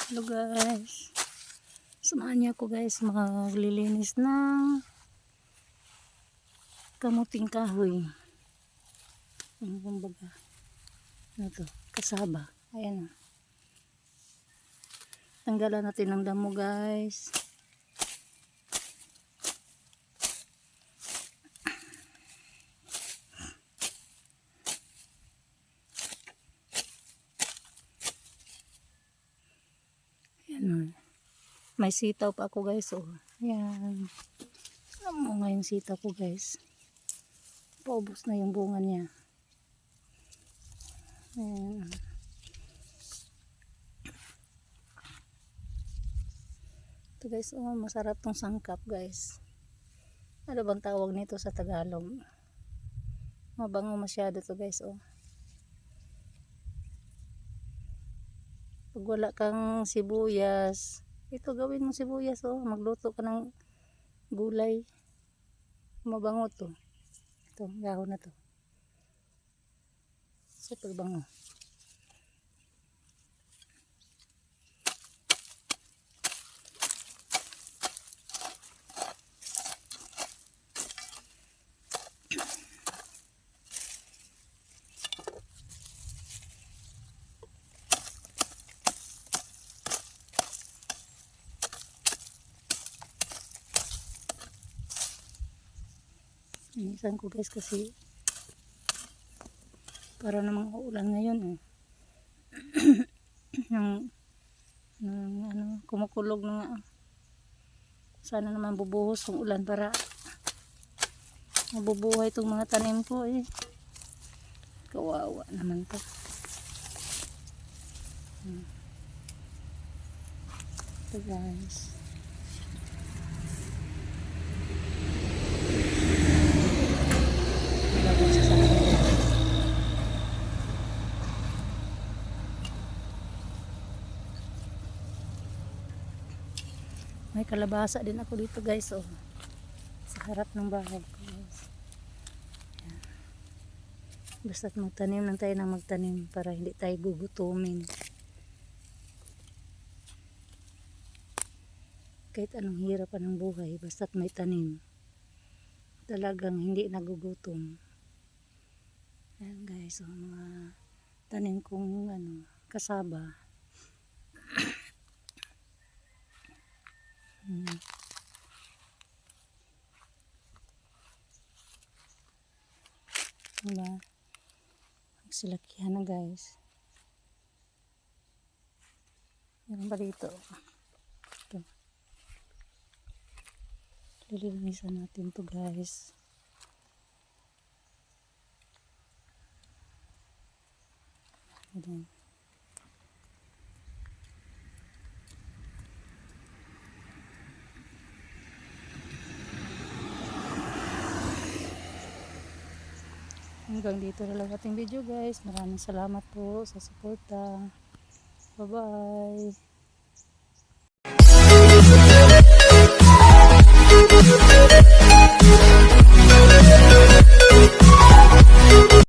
Hello guys, samahan niyo ako guys maglilinis ng kamuting kahoy. Ang kumbaga ano to, kasaba. Ayan, tanggalan natin ng damo guys. Ayan, may sitaw pa ako guys. Oh, ayan, amo nga yung sitaw ko guys, paubos na yung bunga niya. Ayan. Ito guys, oh, masarap tong sangkap guys. Ano bang tawag nito sa Tagalog? Mabango masyado to guys. Oh, pag wala kang sibuyas, ito gawin mo sibuyas. Oh, magluto ka ng gulay, mabango to. Ito, dahon na to, super bango. Inisan ko guys kasi para namang uulan ngayon. ng ano, kumukulog na nga. Sana naman bubuhos ng ulan para mabubuhay itong mga tanim ko kawawa naman to. Ito guys, may kalabasa din ako dito guys. Oh, sa harap ng bahay ko guys. Ayan. Basta't magtanim lang tayo ng magtanim para hindi tayo gugutumin. Kahit anong hirap ng buhay, basta't may tanim, talagang hindi nagugutom. Ayan guys, oh, mga tanim kong ano, kasaba. Diba? Magsilakihan na guys. Meron pa dito. Ito. Lilinisan natin to guys. Ayan. Hanggang dito na lang ating video guys. Maraming salamat po sa suporta. Bye bye.